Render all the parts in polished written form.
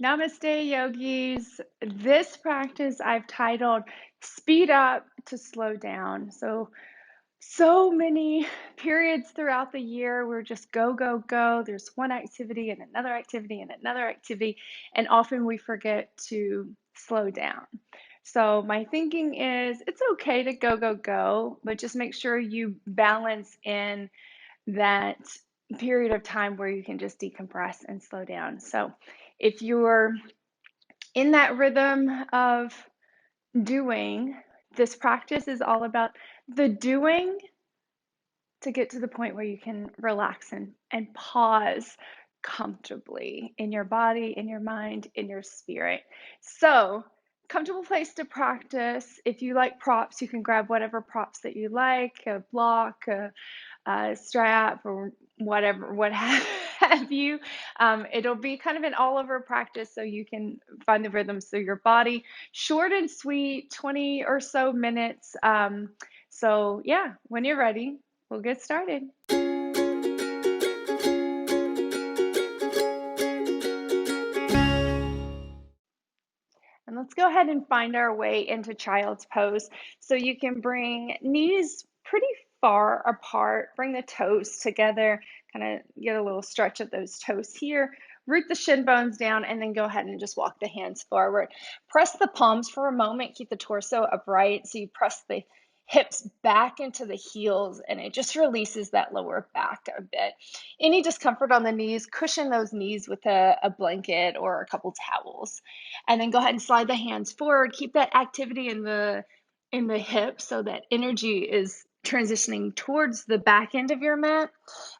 Namaste, yogis. This practice I've titled Speed Up to Slow Down. So many periods throughout the year we're just go, go, go. There's one activity and another activity and another activity, and often we forget to slow down. So, my thinking is it's okay to go, go, go, but just make sure you balance in that period of time where you can just decompress and slow down. So, if you're in that rhythm of doing, this practice is all about the doing to get to the point where you can relax and pause comfortably in your body, in your mind, in your spirit. So, comfortable place to practice. If you like props, you can grab whatever props that you like, a block, a strap, or whatever, what have you. It'll be kind of an all over practice so you can find the rhythms through your body. Short and sweet, 20 or so minutes. So, yeah, when you're ready, we'll get started. And let's go ahead and find our way into child's pose. So you can bring knees pretty far apart, bring the toes together, kind of get a little stretch of those toes here. Root the shin bones down and then go ahead and just walk the hands forward. Press the palms for a moment, keep the torso upright. So you press the hips back into the heels and it just releases that lower back a bit. Any discomfort on the knees, cushion those knees with a blanket or a couple towels. And then go ahead and slide the hands forward. Keep that activity in the hips so that energy is transitioning towards the back end of your mat.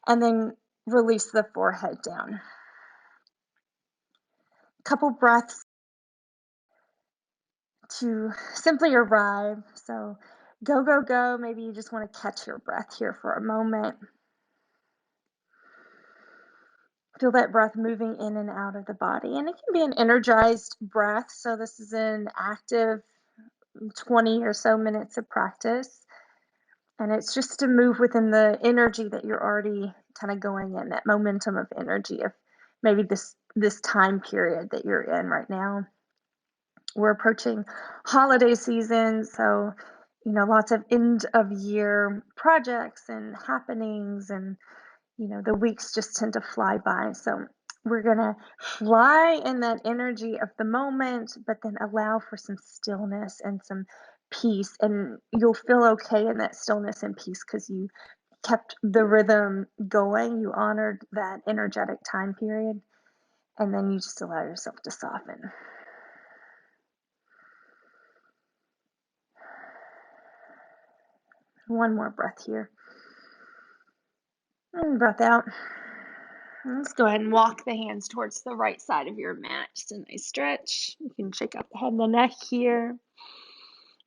And then release the forehead down. Couple breaths to simply arrive. So go, go, go. Maybe you just want to catch your breath here for a moment. Feel that breath moving in and out of the body. And it can be an energized breath. So this is an active 20 or so minutes of practice. And it's just to move within the energy that you're already kind of going in, that momentum of energy of maybe this time period that you're in right now. We're approaching holiday season, so lots of end of year projects and happenings, and the weeks just tend to fly by. So we're gonna fly in that energy of the moment, but then allow for some stillness and some peace, and you'll feel okay in that stillness and peace because you kept the rhythm going. You honored that energetic time period, and then you just allow yourself to soften. One more breath here. And breath out. Let's go ahead and walk the hands towards the right side of your mat. Just a nice stretch. You can shake out the head and the neck here.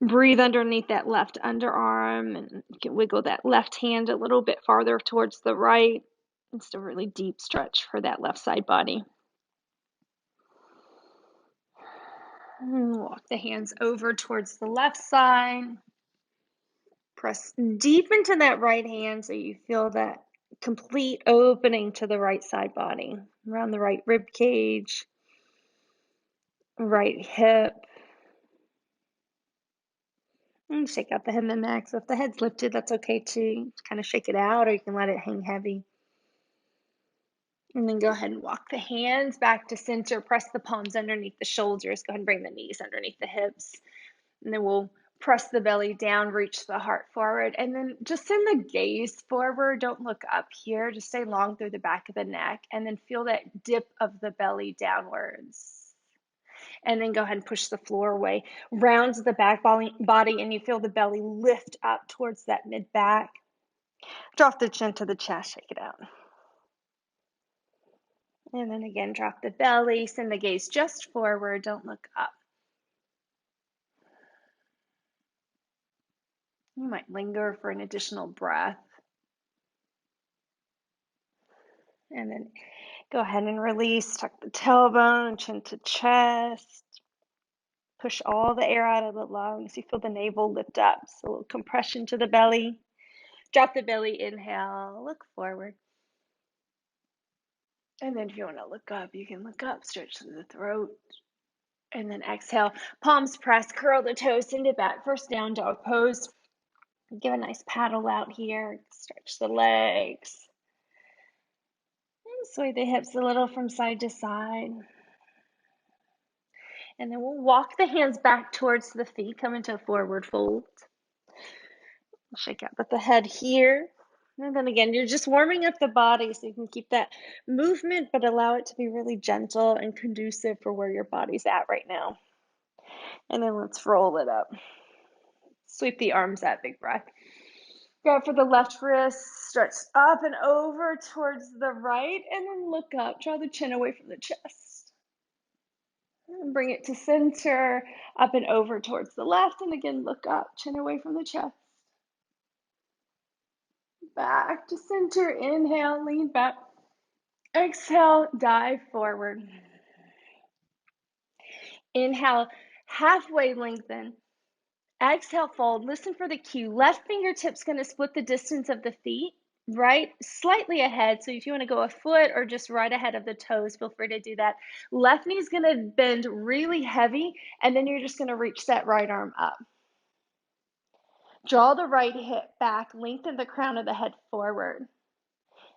Breathe underneath that left underarm, and you can wiggle that left hand a little bit farther towards the right. Just a really deep stretch for that left side body. And walk the hands over towards the left side. Press deep into that right hand so you feel that complete opening to the right side body, around the right rib cage, right hip. And shake out the head and the neck. So if the head's lifted, that's okay too. Kind of shake it out, or you can let it hang heavy. And then go ahead and walk the hands back to center. Press the palms underneath the shoulders. Go ahead and bring the knees underneath the hips. And then we'll press the belly down, reach the heart forward, and then just send the gaze forward. Don't look up here. Just stay long through the back of the neck, and then feel that dip of the belly downwards. And then go ahead and push the floor away. Round the back body, and you feel the belly lift up towards that mid-back. Drop the chin to the chest, shake it out. And then again, drop the belly, send the gaze just forward, don't look up. You might linger for an additional breath. And then go ahead and release, tuck the tailbone, chin to chest. Push all the air out of the lungs. You feel the navel lift up, so a little compression to the belly. Drop the belly, inhale, look forward. And then if you want to look up, you can look up, stretch through the throat. And then exhale, palms press, curl the toes, send it back. First down dog pose. Give a nice paddle out here. Stretch the legs. And sway the hips a little from side to side. And then we'll walk the hands back towards the feet, come into a forward fold. Shake out with the head here. And then again, you're just warming up the body so you can keep that movement, but allow it to be really gentle and conducive for where your body's at right now. And then let's roll it up. Sweep the arms out, big breath. Grab for the left wrist, stretch up and over towards the right, and then look up. Draw the chin away from the chest. And bring it to center, up and over towards the left, and again, look up, chin away from the chest. Back to center, inhale, lean back. Exhale, dive forward. Inhale, halfway lengthen. Exhale, fold. Listen for the cue. Left fingertips going to split the distance of the feet, right? Slightly ahead. So if you want to go a foot or just right ahead of the toes, feel free to do that. Left knee is going to bend really heavy, and then you're just going to reach that right arm up. Draw the right hip back, lengthen the crown of the head forward.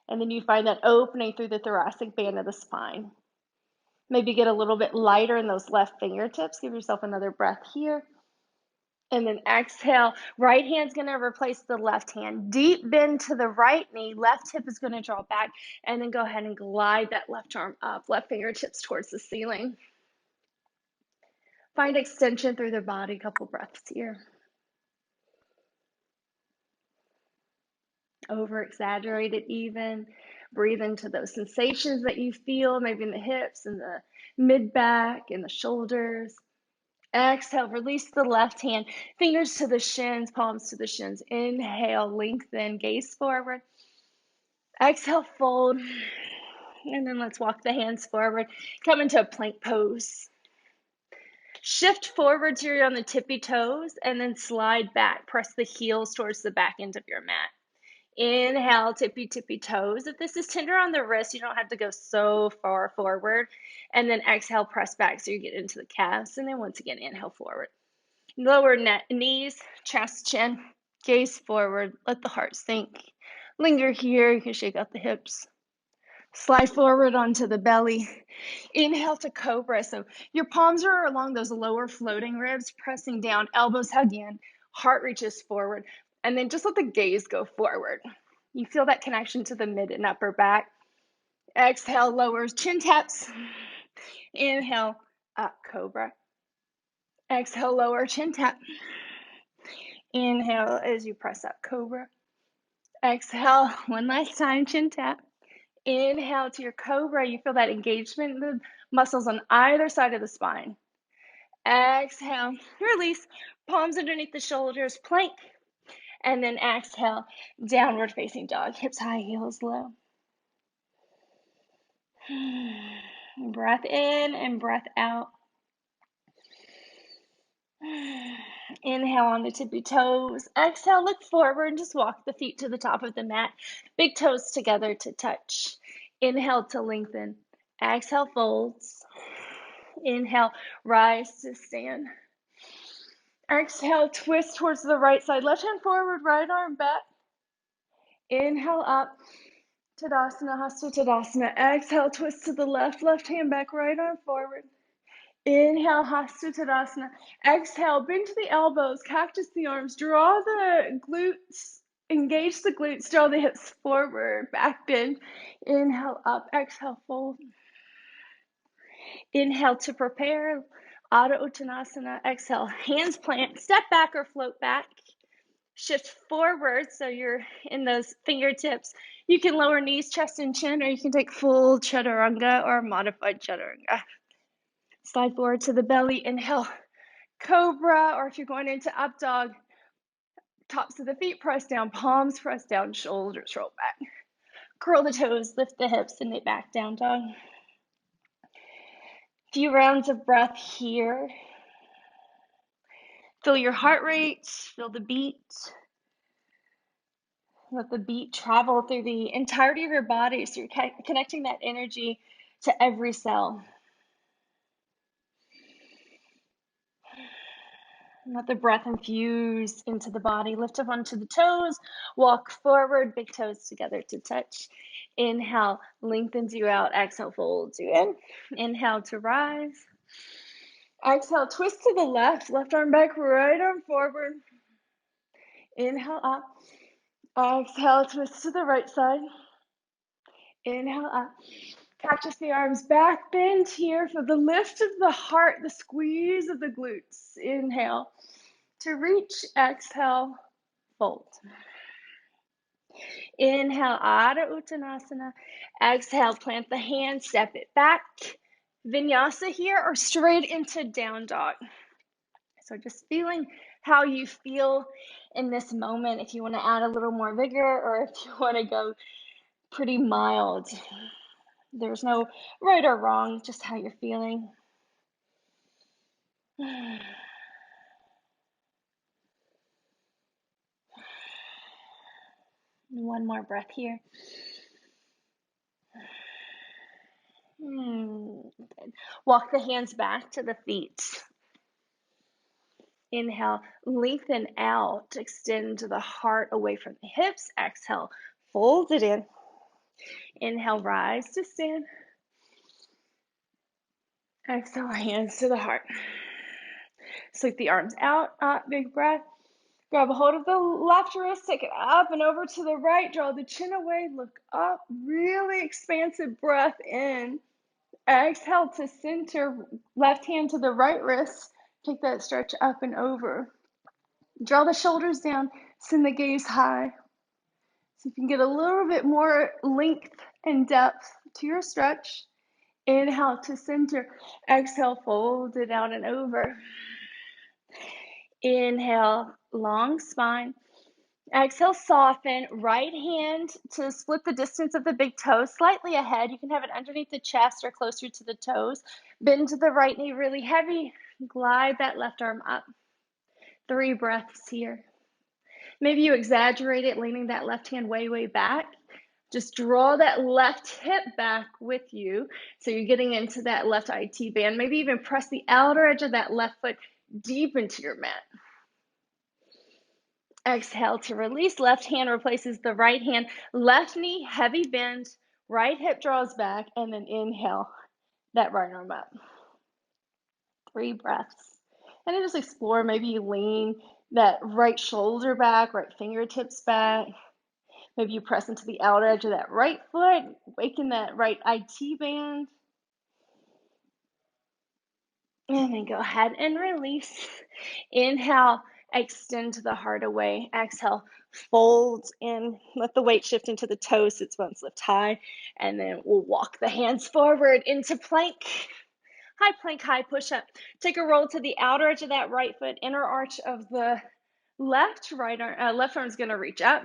And then you find that opening through the thoracic band of the spine. Maybe get a little bit lighter in those left fingertips. Give yourself another breath here. And then exhale, right hand's going to replace the left hand. Deep bend to the right knee, left hip is going to draw back, and then go ahead and glide that left arm up, left fingertips towards the ceiling. Find extension through the body, couple breaths here. Over exaggerate it even. Breathe into those sensations that you feel, maybe in the hips and the mid back and the shoulders. Exhale, release the left hand, fingers to the shins, palms to the shins. Inhale, lengthen, gaze forward. Exhale, fold. And then let's walk the hands forward. Come into a plank pose. Shift forward till you're on the tippy toes and then slide back. Press the heels towards the back end of your mat. Inhale, tippy toes. If this is tender on the wrist, you don't have to go so far forward. And then exhale, press back so you get into the calves. And then once again, inhale forward. Lower knees, chest, chin, gaze forward. Let the heart sink. Linger here. You can shake out the hips. Slide forward onto the belly. Inhale to cobra. So your palms are along those lower floating ribs, pressing down, elbows hug in, heart reaches forward. And then just let the gaze go forward. You feel that connection to the mid and upper back. Exhale, lowers, chin taps. Inhale, up, cobra. Exhale, lower, chin tap. Inhale as you press up, cobra. Exhale, one last time, chin tap. Inhale to your cobra. You feel that engagement in the muscles on either side of the spine. Exhale, release, palms underneath the shoulders, plank. And then exhale, downward facing dog, hips high, heels low. Breath in and breath out. Inhale on the tippy toes. Exhale, look forward and just walk the feet to the top of the mat. Big toes together to touch. Inhale to lengthen. Exhale, folds. Inhale, rise to stand. Exhale, twist towards the right side. Left hand forward, right arm back. Inhale up. Tadasana, Hasta Tadasana. Exhale, twist to the left. Left hand back, right arm forward. Inhale, Hasta Tadasana. Exhale, bend to the elbows, cactus the arms, draw the glutes, engage the glutes, draw the hips forward, back bend. Inhale, up, exhale, fold. Inhale to prepare, Adho Uttanasana. Exhale, hands plant, step back or float back. Shift forward so you're in those fingertips. You can lower knees, chest, and chin, or you can take full chaturanga or modified chaturanga. Slide forward to the belly. Inhale, cobra, or if you're going into up dog, tops of the feet press down, palms press down, shoulders roll back. Curl the toes, lift the hips, and knit back down dog. Few rounds of breath here. Feel your heart rate, feel the beat. Let the beat travel through the entirety of your body, so you're connecting that energy to every cell. Let the breath infuse into the body. Lift up onto the toes. Walk forward, big toes together to touch. Inhale, lengthens you out. Exhale, folds you in. Inhale to rise. Exhale, twist to the left. Left arm back, right arm forward. Inhale up. Exhale, twist to the right side. Inhale up. Cactus the arms back, bend here for the lift of the heart, the squeeze of the glutes. Inhale to reach, exhale, fold. Inhale, Adho Uttanasana. Exhale, plant the hand, step it back. Vinyasa here or straight into down dog. So just feeling how you feel in this moment. If you want to add a little more vigor or if you want to go pretty mild. There's no right or wrong, just how you're feeling. One more breath here. Walk the hands back to the feet. Inhale, lengthen out, extend the heart away from the hips. Exhale, fold it in. Inhale, rise to stand. Exhale, hands to the heart. Sweep the arms out, up, big breath. Grab a hold of the left wrist, take it up and over to the right. Draw the chin away, look up, really expansive breath in. Exhale to center, left hand to the right wrist. Take that stretch up and over. Draw the shoulders down, send the gaze high. So you can get a little bit more length and depth to your stretch. Inhale to center. Exhale, fold it out and over. Inhale, long spine. Exhale, soften. Right hand to split the distance of the big toe slightly ahead. You can have it underneath the chest or closer to the toes. Bend to the right knee really heavy. Glide that left arm up. 3 breaths here. Maybe you exaggerate it, leaning that left hand way, way back. Just draw that left hip back with you. So you're getting into that left IT band. Maybe even press the outer edge of that left foot deep into your mat. Exhale to release. Left hand replaces the right hand. Left knee, heavy bend. Right hip draws back. And then inhale that right arm up. 3 breaths. And then just explore. Maybe you lean that right shoulder back, right fingertips back. Maybe you press into the outer edge of that right foot. Waken that right IT band. And then go ahead and release. Inhale, extend the heart away. Exhale, fold in. Let the weight shift into the toes. Sit bones lift high. And then we'll walk the hands forward into plank. High plank, high push up. Take a roll to the outer edge of that right foot. Inner arch of the left arm is going to reach up.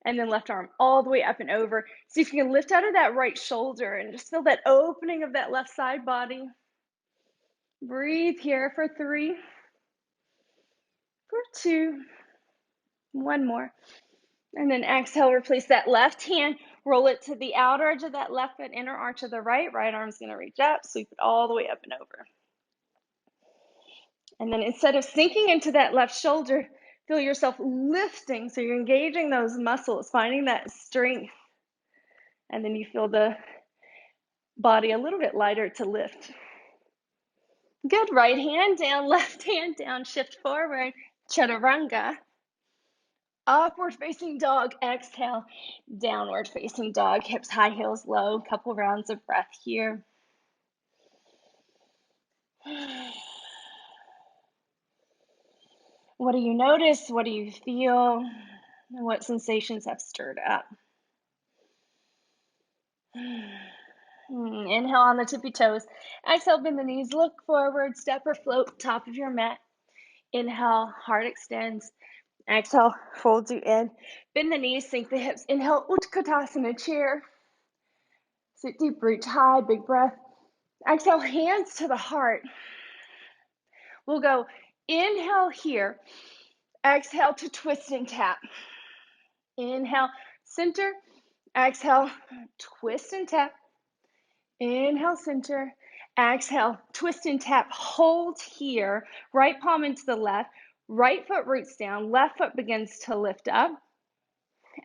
And then left arm all the way up and over. See if you can lift out of that right shoulder and just feel that opening of that left side body. Breathe here for 3, for 2, 1 more. And then exhale, replace that left hand, roll it to the outer edge of that left foot, inner arch of the right. Right arm's gonna reach up, sweep it all the way up and over. And then instead of sinking into that left shoulder, feel yourself lifting. So you're engaging those muscles, finding that strength. And then you feel the body a little bit lighter to lift. Good. Right hand down, left hand down, shift forward, chaturanga. Upward facing dog, exhale, downward facing dog, hips high, heels low, couple rounds of breath here. What do you notice? What do you feel? What sensations have stirred up? Inhale on the tippy toes. Exhale, bend the knees, look forward, step or float, top of your mat. Inhale, heart extends. Exhale, fold you in. Bend the knees, sink the hips. Inhale, Utkatasana, chair. Sit deep, reach high, big breath. Exhale, hands to the heart. We'll go inhale here. Exhale to twist and tap. Inhale, center. Exhale, twist and tap. Inhale, center. Exhale, twist and tap. Hold here. Right palm into the left. Right foot roots down. Left foot begins to lift up.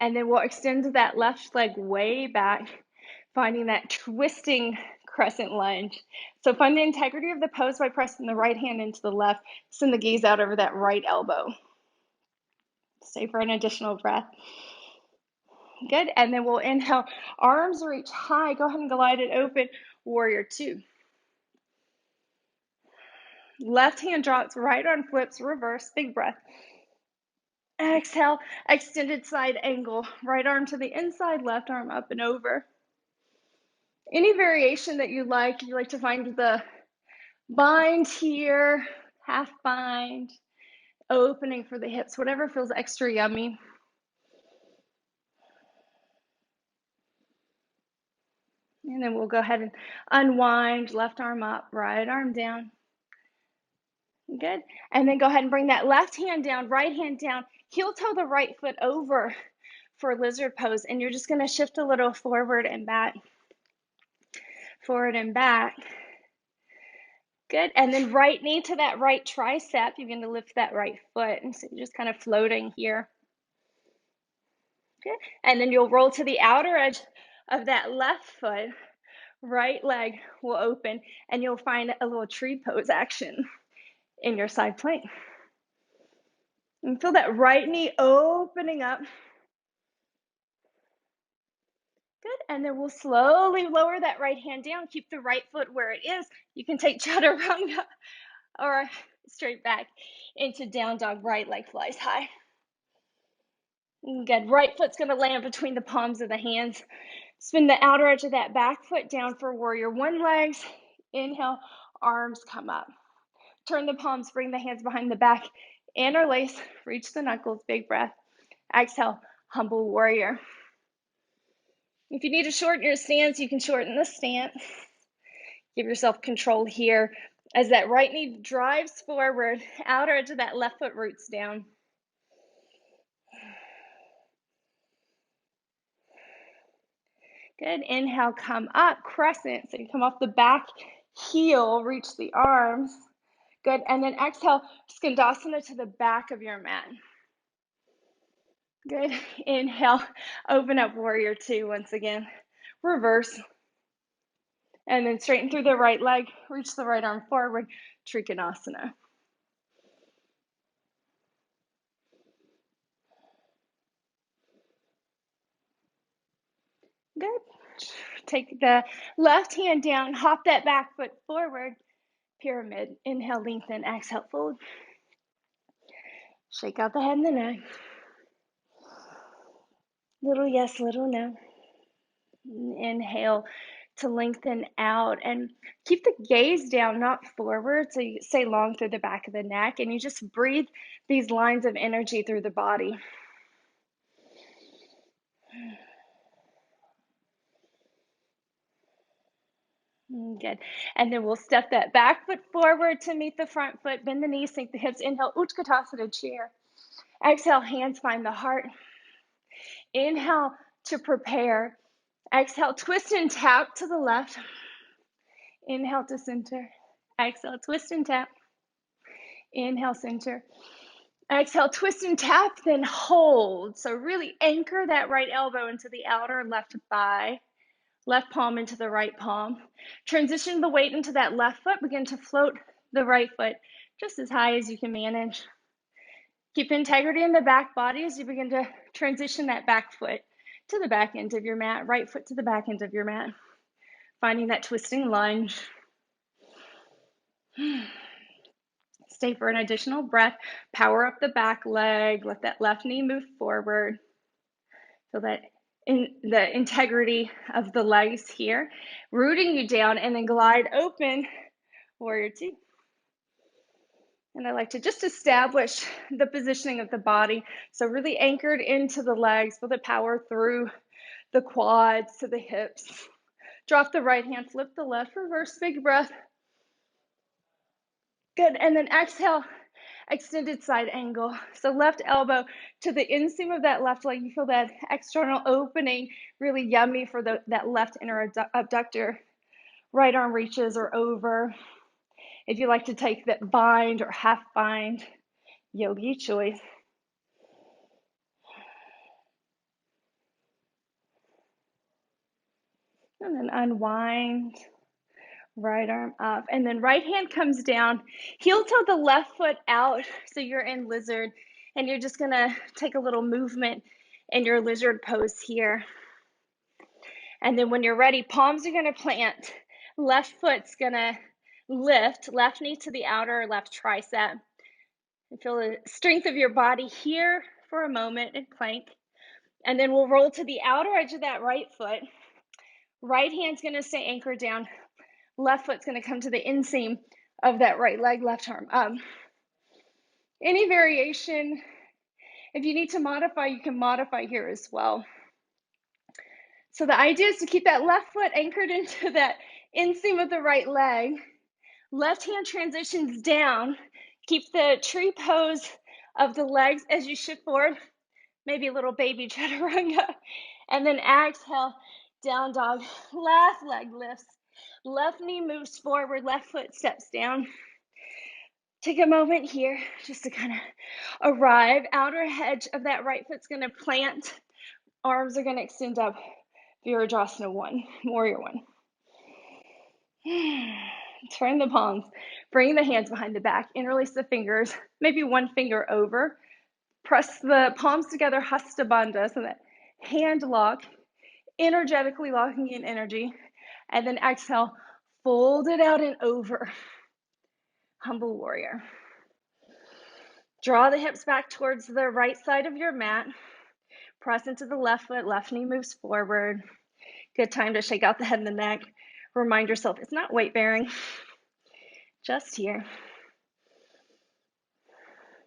And then we'll extend that left leg way back, finding that twisting crescent lunge. So find the integrity of the pose by pressing the right hand into the left. Send the gaze out over that right elbow. Stay for an additional breath. Good. And then we'll inhale, arms reach high. Go ahead and glide it open. Warrior two. Left hand drops, right arm flips, reverse. Big breath. Exhale, extended side angle. Right arm to the inside, left arm up and over. Any variation that you like to find the bind here, half bind, opening for the hips, whatever feels extra yummy. And then we'll go ahead and unwind, left arm up, right arm down. Good. And then go ahead and bring that left hand down, right hand down, heel toe the right foot over for lizard pose. And you're just going to shift a little forward and back, forward and back. Good. And then right knee to that right tricep. You're going to lift that right foot. And so you're just kind of floating here. Good. And then you'll roll to the outer edge of that left foot. Right leg will open and you'll find a little tree pose action in your side plank. And feel that right knee opening up. Good. And then we'll slowly lower that right hand down. Keep the right foot where it is. You can take chaturanga or straight back into down dog. Right leg flies high. Good. Right foot's going to land between the palms of the hands. Spin the outer edge of that back foot down for warrior one legs. Inhale, arms come up. Turn the palms, bring the hands behind the back. Interlace, reach the knuckles, big breath. Exhale, humble warrior. If you need to shorten your stance, you can shorten the stance. Give yourself control here as that right knee drives forward, outer edge of that left foot roots down. Good. Inhale, come up, crescent. So you come off the back heel, reach the arms. Good. And then exhale, skandasana to the back of your mat. Good. Inhale, open up warrior two once again. Reverse. And then straighten through the right leg, reach the right arm forward, trikonasana. Good. Take the left hand down, hop that back foot forward, pyramid. Inhale, lengthen, exhale, fold. Shake out the head and the neck. Little yes, little no. Inhale to lengthen out and keep the gaze down, not forward. So you stay long through the back of the neck and you just breathe these lines of energy through the body. Good. And then we'll step that back foot forward to meet the front foot. Bend the knees, sink the hips. Inhale, Utkatasana chair. Exhale, hands find the heart. Inhale to prepare. Exhale, twist and tap to the left. Inhale to center. Exhale, twist and tap. Inhale, center. Exhale, twist and tap, then hold. So really anchor that right elbow into the outer left thigh. Left palm into the right palm. Transition the weight into that left foot. Begin to float the right foot just as high as you can manage. Keep integrity in the back body as you begin to transition that back foot to the back end of your mat, right foot to the back end of your mat. Finding that twisting lunge. Stay for an additional breath. Power up the back leg. Let that left knee move forward. Feel that in the integrity of the legs here, rooting you down, and then glide open, warrior two. And I like to just establish the positioning of the body. So really anchored into the legs, feel the power through the quads to the hips. Drop the right hand, flip the left, reverse, big breath. Good, and then exhale extended side angle. So left elbow to the inseam of that left leg. You feel that external opening, really yummy for that left inner abductor. Right arm reaches or over. If you like to take that bind or half bind, yogi choice. And then unwind, right arm up. And then right hand comes down, heel toe the left foot out. So you're in lizard. And you're just going to take a little movement in your lizard pose here. And then when you're ready, palms are going to plant. Left foot's going to lift, left knee to the outer left tricep. And feel the strength of your body here for a moment in plank. And then we'll roll to the outer edge of that right foot. Right hand's going to stay anchored down. Left foot's going to come to the inseam of that right leg, left arm up. Any variation, if you need to modify, you can modify here as well. So the idea is to keep that left foot anchored into that inseam of the right leg. Left hand transitions down. Keep the tree pose of the legs as you shift forward. Maybe a little baby chaturanga. And then exhale, down dog. Left leg lifts. Left knee moves forward. Left foot steps down. Take a moment here just to kind of arrive. Outer edge of that right foot's going to plant. Arms are going to extend up. Virajasana 1, Warrior 1. Turn the palms. Bring the hands behind the back. Interlace the fingers. Maybe one finger over. Press the palms together, Hasta Bandha, so that hand lock, energetically locking in energy. And then exhale, fold it out and over. Humble warrior. Draw the hips back towards the right side of your mat. Press into the left foot, left knee moves forward. Good time to shake out the head and the neck. Remind yourself it's not weight bearing, just here.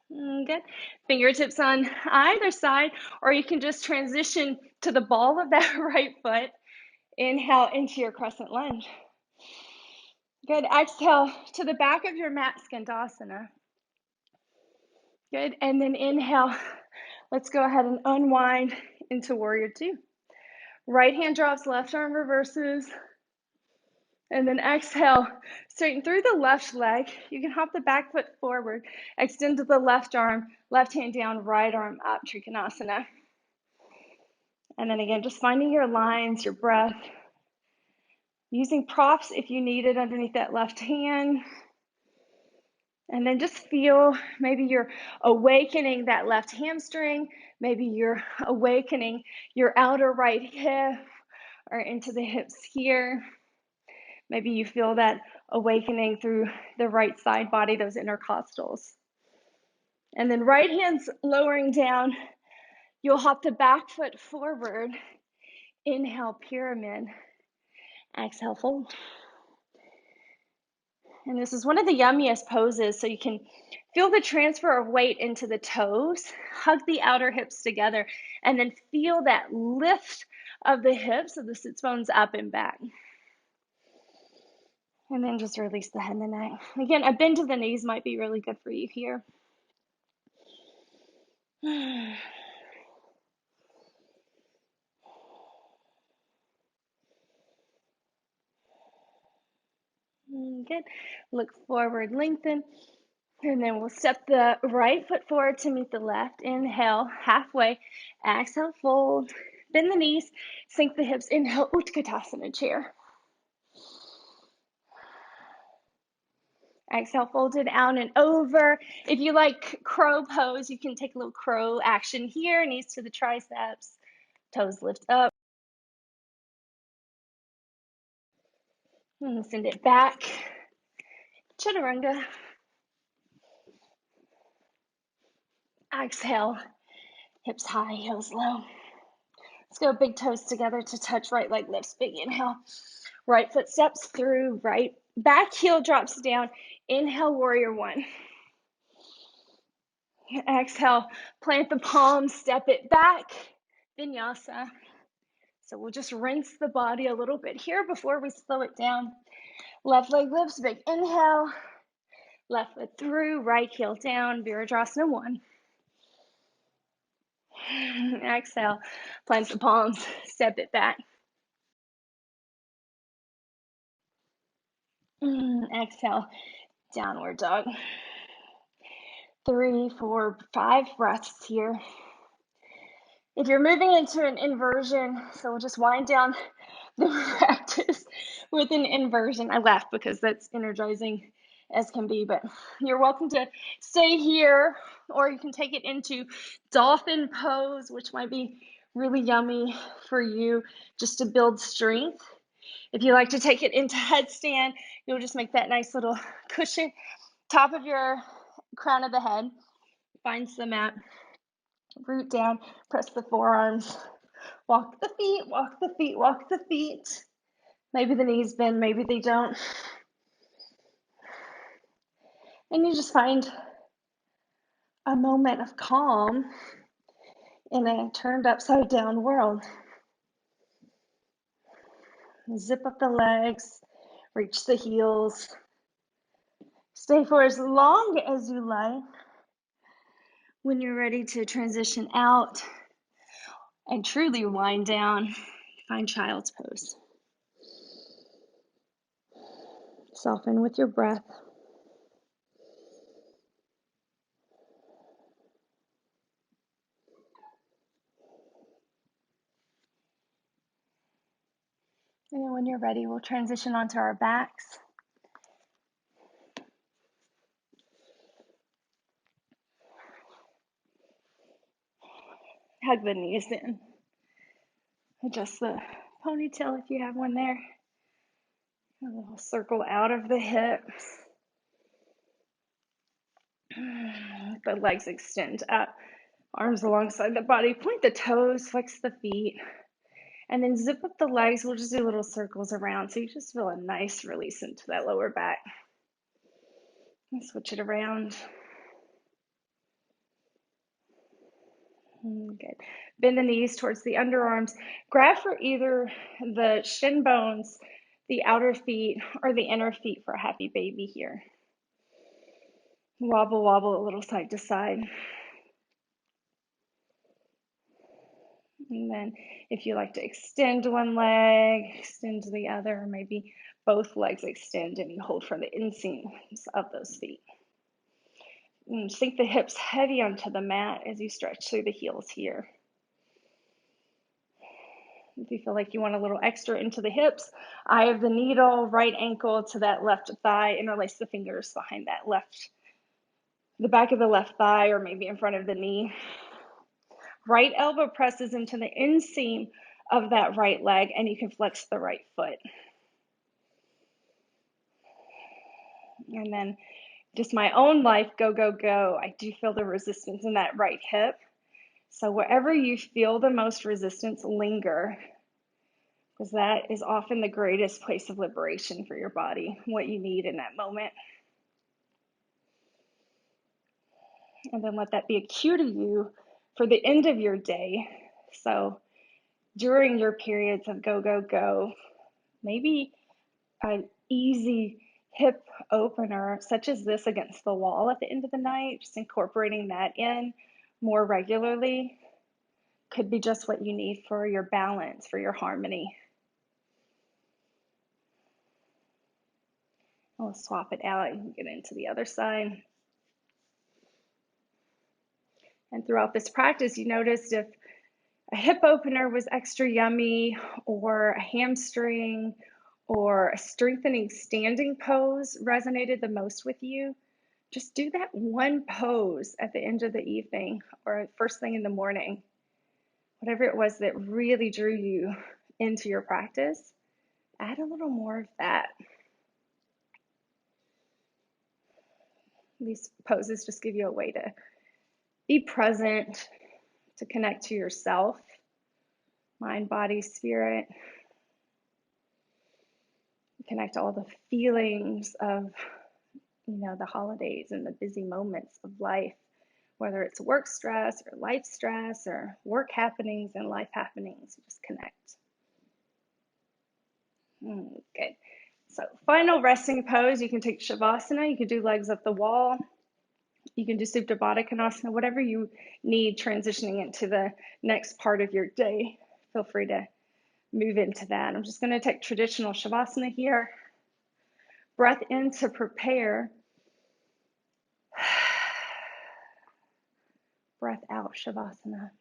Good. Fingertips on either side, or you can just transition to the ball of that right foot. Inhale into your crescent lunge. Good. Exhale to the back of your mat, Skandasana. Good. And then inhale. Let's go ahead and unwind into Warrior 2. Right hand drops, left arm reverses. And then exhale, straighten through the left leg. You can hop the back foot forward, extend to the left arm, left hand down, right arm up, Trikonasana. And then again, just finding your lines, your breath. Using props if you need it underneath that left hand. And then just feel, maybe you're awakening that left hamstring. Maybe you're awakening your outer right hip or into the hips here. Maybe you feel that awakening through the right side body, those intercostals. And then right hand's lowering down. You'll hop the back foot forward. Inhale, pyramid. Exhale, fold. And this is one of the yummiest poses, so you can feel the transfer of weight into the toes. Hug the outer hips together, and then feel that lift of the hips of the sits bones up and back. And then just release the head and the neck. Again, a bend to the knees might be really good for you here. Good. Look forward, lengthen. And then we'll step the right foot forward to meet the left. Inhale, halfway. Exhale, fold. Bend the knees, sink the hips. Inhale, Utkatasana chair. Exhale, fold it out and over. If you like crow pose, you can take a little crow action here. Knees to the triceps, toes lift up. And send it back. Chaturanga. Exhale, hips high, heels low. Let's go big toes together to touch. Right leg lifts, big inhale. Right foot steps through, right back heel drops down. Inhale, warrior 1. Exhale, plant the palms, step it back. Vinyasa. So we'll just rinse the body a little bit here before we slow it down. Left leg lifts, big inhale. Left foot through, right heel down, Virabhadrasana 1. Exhale, plant the palms, step it back. Exhale, downward dog. 3, 4, 5 breaths here. If you're moving into an inversion, so we'll just wind down the practice with an inversion. I laugh because that's energizing as can be, but you're welcome to stay here, or you can take it into dolphin pose, which might be really yummy for you just to build strength. If you like to take it into headstand, you'll just make that nice little cushion, top of your crown of the head, finds the mat, root down, press the forearms, walk the feet, walk the feet, walk the feet. Maybe the knees bend, maybe they don't. And you just find a moment of calm in a turned upside down world. Zip up the legs, reach the heels. Stay for as long as you like. When you're ready to transition out and truly wind down, find child's pose. Soften with your breath. And then when you're ready, we'll transition onto our backs. Hug the knees in. Adjust the ponytail if you have one there. A little circle out of the hips. The legs extend up. Arms alongside the body. Point the toes, flex the feet. And then zip up the legs. We'll just do little circles around. So you just feel a nice release into that lower back. And switch it around. Good. Bend the knees towards the underarms. Grab for either the shin bones, the outer feet, or the inner feet for a happy baby here. Wobble, wobble a little side to side. And then if you like to extend one leg, extend the other, or maybe both legs extend and hold from the inseams of those feet. And sink the hips heavy onto the mat as you stretch through the heels here. If you feel like you want a little extra into the hips, eye of the needle, right ankle to that left thigh, interlace the fingers behind that the back of the left thigh, or maybe in front of the knee. Right elbow presses into the inseam of that right leg, and you can flex the right foot. And then just my own life, go, go, go. I do feel the resistance in that right hip. So wherever you feel the most resistance, linger, because that is often the greatest place of liberation for your body, what you need in that moment. And then let that be a cue to you for the end of your day. So during your periods of go, go, go, maybe an easy hip opener such as this against the wall at the end of the night, just incorporating that in more regularly could be just what you need for your balance, for your harmony. I'll swap it out and get into the other side. And throughout this practice, you noticed if a hip opener was extra yummy, or a hamstring, or a strengthening standing pose resonated the most with you, just do that one pose at the end of the evening or first thing in the morning. Whatever it was that really drew you into your practice, add a little more of that. These poses just give you a way to be present, to connect to yourself, mind, body, spirit, connect all the feelings of, the holidays and the busy moments of life, whether it's work stress or life stress or work happenings and life happenings. Just connect. Good. So final resting pose, you can take Shavasana, you can do legs up the wall, you can do Supta Baddha Konasana, whatever you need transitioning into the next part of your day. Feel free to move into that. I'm just going to take traditional Shavasana here. Breath in to prepare. Breath out, Shavasana.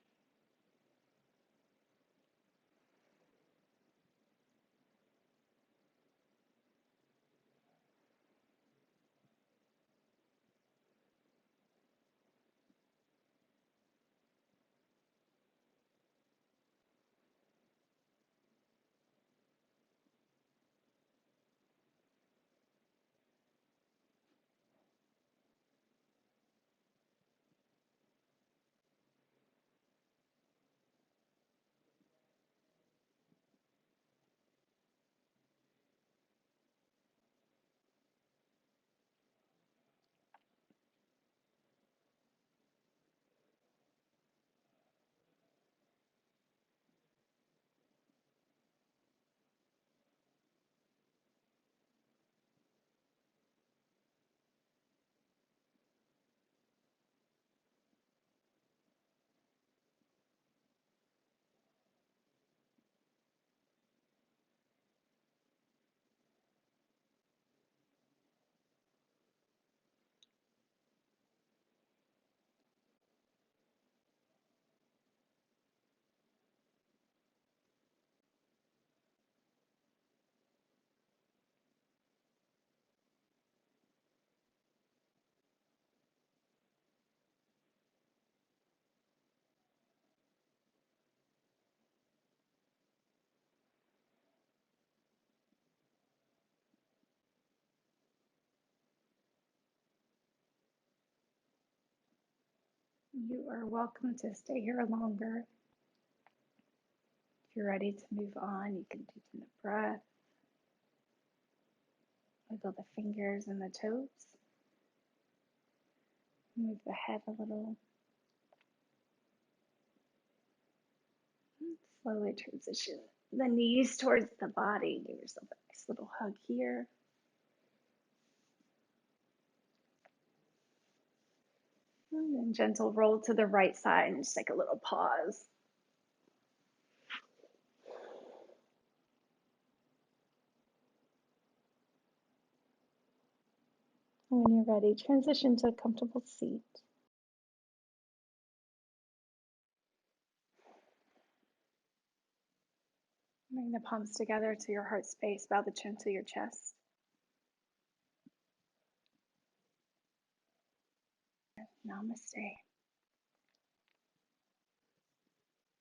You are welcome to stay here longer. If you're ready to move on, you can deepen the breath, wiggle the fingers and the toes, move the head a little, and slowly transition the knees towards the body. Give yourself a nice little hug here. And then gentle roll to the right side and just take a little pause. And when you're ready, transition to a comfortable seat. Bring the palms together to your heart space, bow the chin to your chest. Namaste.